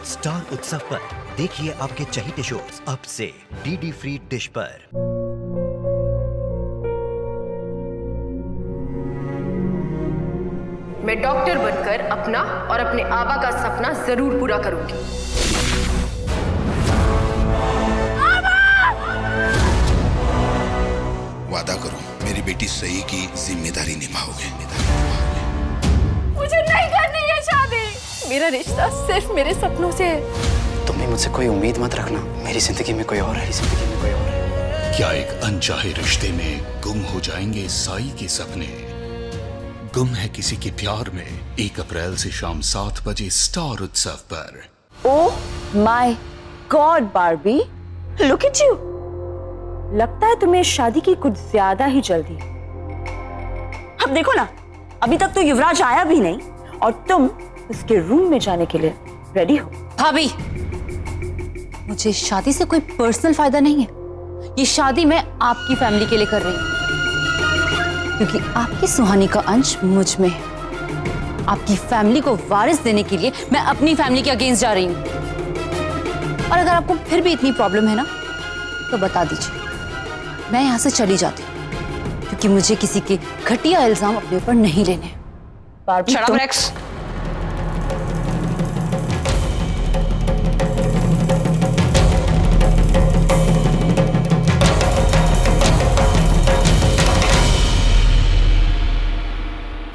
Star उत्सव पर देखिए आपके चहेते शोज अब से डीडी फ्री डिश पर। मैं डॉक्टर बनकर अपना और अपने आबा का सपना जरूर पूरा करूंगी। वादा करो मेरी बेटी सही की जिम्मेदारी निभाओगे। मुझे नहीं करनी है शादी। मेरा रिश्ता सिर्फ मेरे सपनों से है। तुम भी मुझसे कोई उम्मीद मत रखना। मेरी जिंदगी में कोई और है, जिंदगी में कोई और है। क्या एक अनचाहे रिश्ते में गुम हो जाएंगे साई के सपने? गुम है किसी के प्यार में 1 अप्रैल से शाम 7 बजे स्टार उत्सव पर। Oh my God Barbie, look at you. लगता है तुम्हें शादी की कुछ ज्यादा ही जल्दी। अब देखो ना, अभी तक तो युवराज आया भी नहीं और तुम उसके रूम में जाने के लिए रेडी हो। भाभी, मुझे शादी से कोई पर्सनल फायदा नहीं है। ये शादी मैं आपकी फैमिली के लिए कर रही हूँ, क्योंकि आपकी सुहानी का अंश मुझ में है। आपकी फैमिली को वारिस देने के लिए मैं अपनी फैमिली के अगेंस्ट जा रही हूँ। और अगर आपको फिर भी इतनी प्रॉब्लम है ना, तो बता दीजिए, मैं यहाँ से चली जाती हूँ, क्योंकि मुझे किसी के घटिया इल्जाम अपने ऊपर नहीं लेने। Barbie, Shut up, Rex।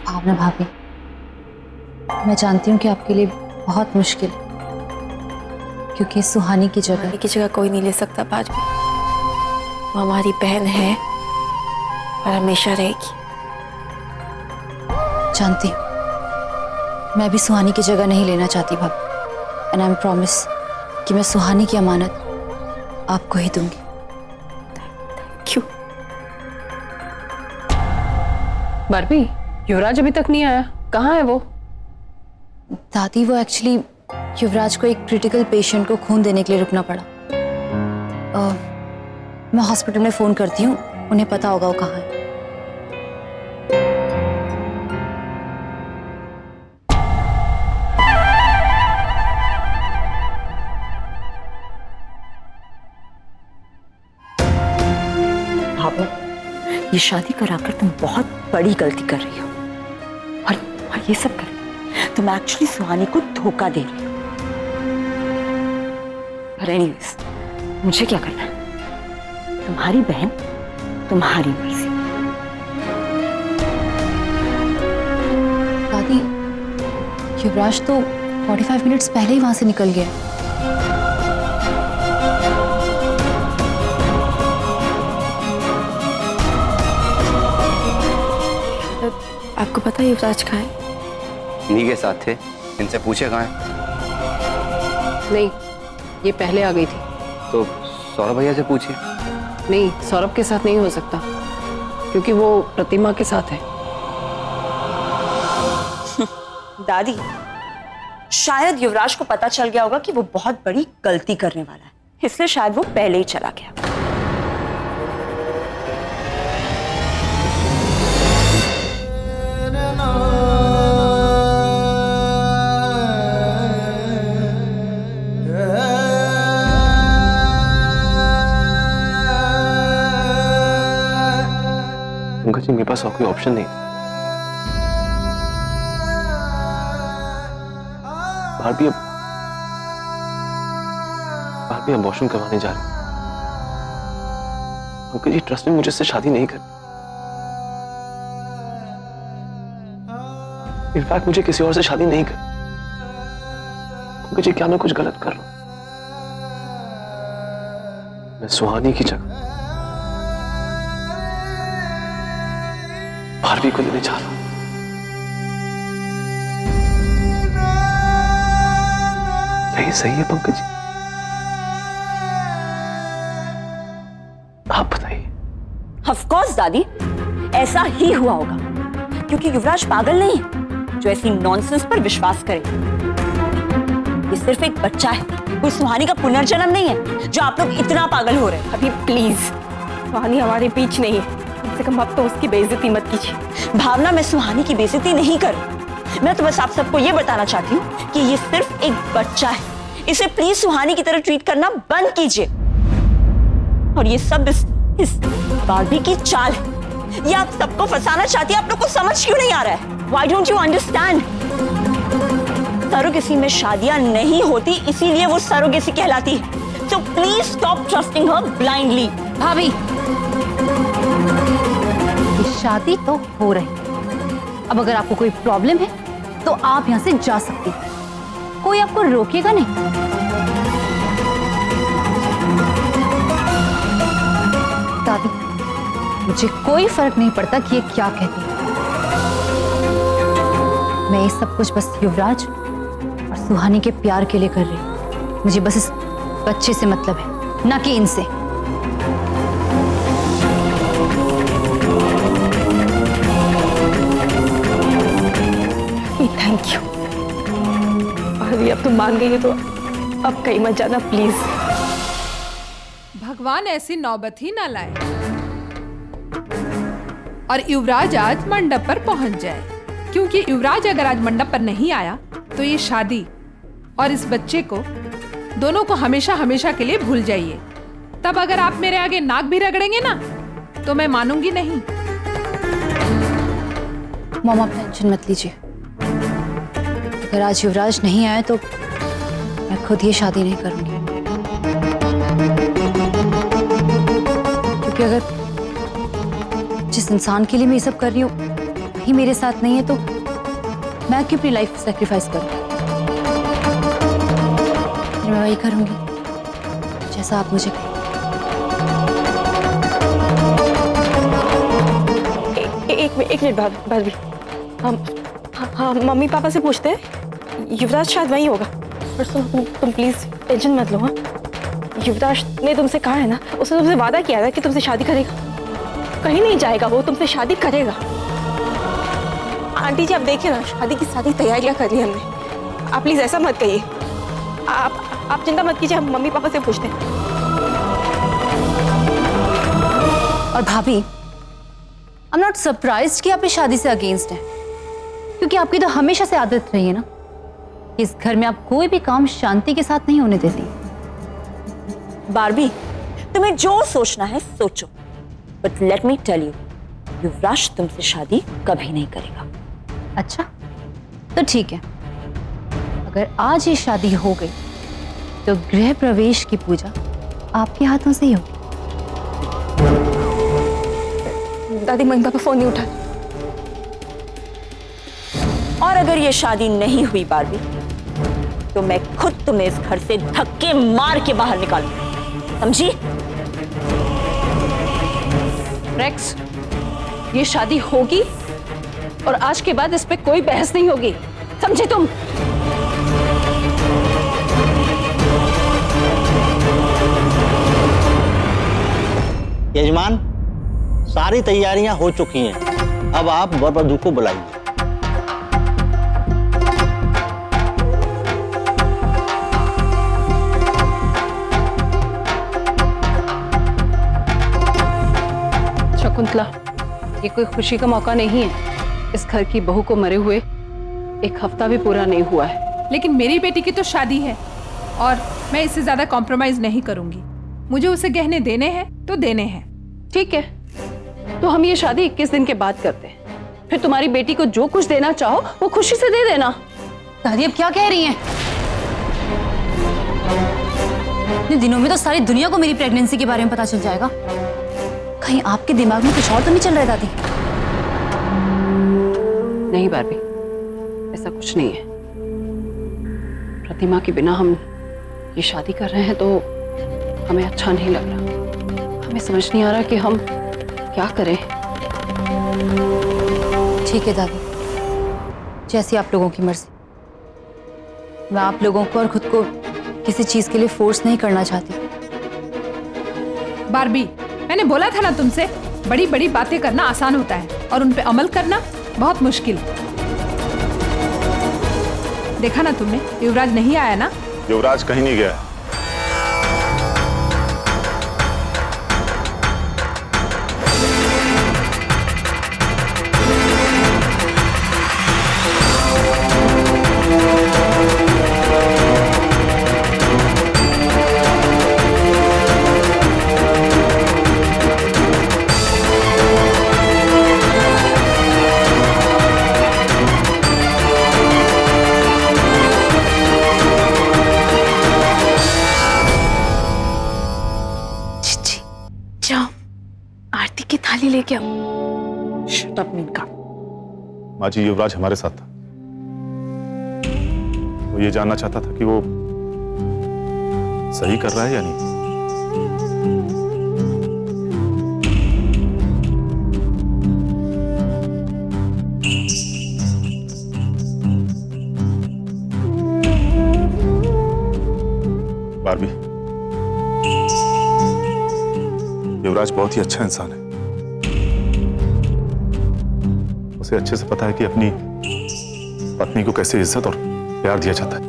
भावना भाभी, मैं जानती हूँ कि आपके लिए बहुत मुश्किल है, क्योंकि सुहानी की जगह कोई नहीं ले सकता भाभी। वो हमारी बहन है और हमेशा रहेगी। जानती हूँ, मैं भी सुहानी की जगह नहीं लेना चाहती भाभी। एंड आई एम प्रॉमिस कि मैं सुहानी की अमानत आपको ही दूंगी। क्यों? बार्बी, युवराज अभी तक नहीं आया, कहाँ है वो? दादी, वो एक्चुअली युवराज को एक क्रिटिकल पेशेंट को खून देने के लिए रुकना पड़ा। मैं हॉस्पिटल में फोन करती हूँ, उन्हें पता होगा वो कहाँ है। भाभी, ये शादी कराकर तुम बहुत बड़ी गलती कर रही हो। और ये सब कर तुम एक्चुअली सुहानी को धोखा दे रही हो। पर एनीवेज, मुझे क्या करना है? तुम्हारी बहन, तुम्हारी मर्जी। दादी, युवराज तो 45 मिनट्स पहले ही वहां से निकल गया। आपको पता है युवराज कहाँ है? इन्हीं के साथ थे, इनसे पूछे कहाँ है। नहीं, ये पहले आ गई थी। तो सौरभ भैया से पूछिए। नहीं, सौरभ के साथ नहीं हो सकता, क्योंकि वो प्रतिमा के साथ है। दादी, शायद युवराज को पता चल गया होगा कि वो बहुत बड़ी गलती करने वाला है, इसलिए शायद वो पहले ही चला गया। पंकज जी, मेरे पास और कोई ऑप्शन नहीं। भाभी अबॉर्शन करवाने जा रही। पंकज जी, ट्रस्ट में मुझे इससे शादी नहीं करनी। इनफैक्ट मुझे किसी और से शादी नहीं करनी। पंकज जी, क्या मैं कुछ गलत कर रहा हूं? मैं सुहानी की जगह बार्बी को लेने जा रहा हूं। नहीं सही है पंकज जी? आप बताइए। ऑफ कोर्स दादी, ऐसा ही हुआ होगा, क्योंकि युवराज पागल नहीं है जो ऐसी नॉनसेंस पर विश्वास करे। ये सिर्फ एक बच्चा है, कोई सुहानी का पुनर्जन्म नहीं है जो आप लोग इतना पागल हो रहे हैं। अभी प्लीज, सुहानी हमारे बीच नहीं है, कम से कम अब तो उसकी बेइज्जती मत कीजिए। भावना, मैं सुहानी की बेइज्जती नहीं कर रही। मैं तो बस आप सबको ये बताना चाहती हूँ कि ये सिर्फ एक बच्चा है, इसे प्लीज सुहानी की तरह ट्रीट करना बंद कीजिए। और ये सब इस बार्बी की चाल है। ये आप सबको फंसाना चाहती है। आप लोग को समझ क्यों नहीं आ रहा है? Why don't you understand? Surrogacy में शादियां नहीं होती, इसीलिए वो सरोगेसी कहलाती है। So please stop trusting her blindly. भाभी, ये शादी तो हो रही। अब अगर आपको कोई प्रॉब्लम है तो आप यहाँ से जा सकती हैं। कोई आपको रोकेगा नहीं। दादी, मुझे कोई फर्क नहीं पड़ता कि ये क्या कहती है। मैं ये सब कुछ बस युवराज और सुहानी के प्यार के लिए कर रही हूँ। मुझे बस इस बच्चे से मतलब है, ना कि इनसे। Thank you. भाभी अब तुम मान गई है तो अब कहीं मत जाना प्लीज। भगवान ऐसी नौबत ही ना लाए और युवराज आज मंडप पर पहुंच जाए, क्योंकि युवराज अगर आज मंडप पर नहीं आया तो ये शादी और इस बच्चे को दोनों को हमेशा हमेशा के लिए भूल जाइए। तब अगर आप मेरे आगे नाक भी रगड़ेंगे ना तो मैं मानूंगी नहीं। मॉम, टेंशन मत लीजिए। अगर आज युवराज नहीं आया तो मैं खुद ये शादी नहीं करूंगी, क्योंकि अगर जिस इंसान के लिए मैं ये सब कर रही हूँ वही मेरे साथ नहीं है तो मैं क्यों अपनी लाइफ सैक्रिफाइस करूँ? मैं वही करूंगी जैसा आप मुझे कहें। एक मिनट भाभी, हम मम्मी पापा से पूछते हैं। युवराज शायद वही होगा। पर तुम प्लीज टेंशन मत लो। हाँ, युवराज ने तुमसे कहा है ना, उसने तुमसे वादा किया था कि तुमसे शादी करेगा। कहीं नहीं जाएगा, वो तुमसे शादी करेगा। आंटी जी आप देखिए ना, शादी की सारी तैयारियां कर ली हमने। आप प्लीज ऐसा मत कहिए। आप चिंता मत कीजिए, हम मम्मी पापा से पूछते हैं। और भाभी, आई एम नॉट सरप्राइज्ड कि आप इस शादी से अगेंस्ट हैं, क्योंकि आपकी तो हमेशा से आदत रही है ना, इस घर में आप कोई भी काम शांति के साथ नहीं होने देती। बार्बी, तुम्हें जो सोचना है सोचो, but let me tell you, Yuvraj तुमसे शादी कभी नहीं करेगा। अच्छा, तो ठीक है। अगर आज ये शादी हो गई तो गृह प्रवेश की पूजा आपके हाथों से ही होगी। दादी, मम्मी पापा फोन नहीं उठा। और अगर ये शादी नहीं हुई बार्बी, तो मैं खुद तुम्हें इस घर से धक्के मार के बाहर निकालूंगी, समझी? रेक्स, ये शादी होगी और आज के बाद इस पे कोई बहस नहीं होगी, समझे तुम? यजमान, सारी तैयारियां हो चुकी हैं। अब आप वर वधू को बुलाइए। शकुंतला, ये कोई खुशी का मौका नहीं है। इस घर की बहू को मरे हुए एक हफ्ता भी पूरा नहीं हुआ है। लेकिन मेरी बेटी की तो शादी है और मैं इससे ज्यादा कॉम्प्रोमाइज नहीं करूंगी। मुझे उसे गहने देने हैं तो देने हैं। ठीक है, तो हम ये शादी 21 दिन के बाद करते हैं। फिर तुम्हारी बेटी को जो कुछ देना चाहो वो खुशी से दे देना। दादी, अब क्या कह रही हैं? इतने दिनों में तो सारी दुनिया को मेरी प्रेगनेंसी के बारे में पता चल जाएगा। कहीं आपके दिमाग में कुछ और तो नहीं चल रहा है दादी? नहीं बार्बी, ऐसा कुछ नहीं है। प्रतिमा के बिना हम ये शादी कर रहे हैं तो हमें अच्छा नहीं लग रहा। हमें समझ नहीं आ रहा कि हम क्या करें। ठीक है दादी, जैसी आप लोगों की मर्जी। मैं आप लोगों को और खुद को किसी चीज के लिए फोर्स नहीं करना चाहती। बार्बी, मैंने बोला था ना तुमसे, बड़ी बड़ी बातें करना आसान होता है और उन पे अमल करना बहुत मुश्किल। देखा ना तुमने, युवराज नहीं आया ना? युवराज कहीं नहीं गया। लेके आओ। Shut up Menka. माँ जी, युवराज हमारे साथ था। वो ये जानना चाहता था कि वो सही कर रहा है या नहीं। बारबी, युवराज बहुत ही अच्छा इंसान है। उसे अच्छे से पता है कि अपनी पत्नी को कैसे इज्जत और प्यार दिया जाता है।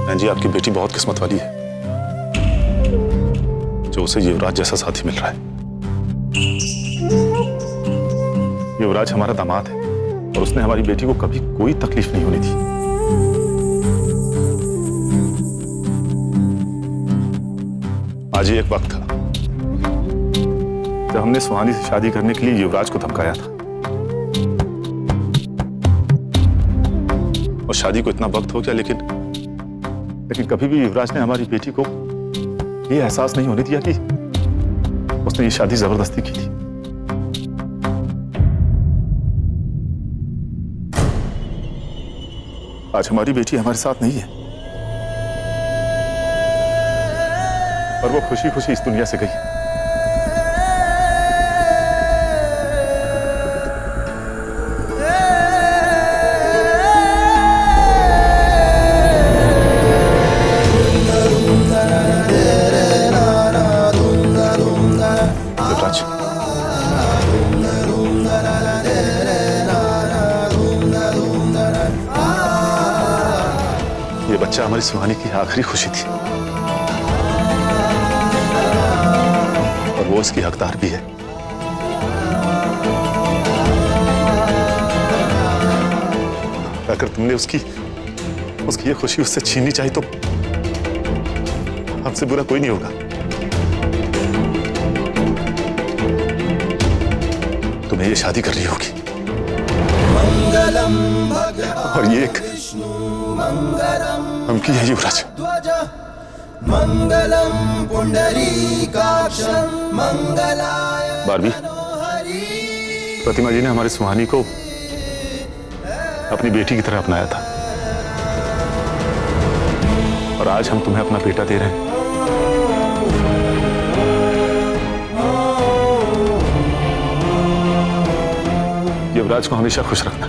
बहन जी, आपकी बेटी बहुत किस्मत वाली है जो उसे युवराज जैसा साथी मिल रहा है। युवराज हमारा दामाद है और उसने हमारी बेटी को कभी कोई तकलीफ नहीं होने दी। आज ही एक वक्त था जब हमने सुहानी से शादी करने के लिए युवराज को धमकाया था, और शादी को इतना वक्त हो गया, लेकिन कभी भी युवराज ने हमारी बेटी को यह एहसास नहीं होने दिया कि उसने ये शादी जबरदस्ती की थी। आज हमारी बेटी हमारे साथ नहीं है और वो खुशी खुशी इस दुनिया से गई। युवराज, ये बच्चा हमारी सुहानी की आखिरी खुशी थी और वो इसकी हकदार भी है। अगर तुमने उसकी ये खुशी उससे छीननी चाहिए तो हमसे बुरा कोई नहीं होगा। तुम्हें ये शादी करनी होगी और ये एक हमकी है युवराज। बारबी, प्रतिमा जी ने हमारी सुहानी को अपनी बेटी की तरह अपनाया था और आज हम तुम्हें अपना बेटा दे रहे हैं। युवराज को हमेशा खुश रखना।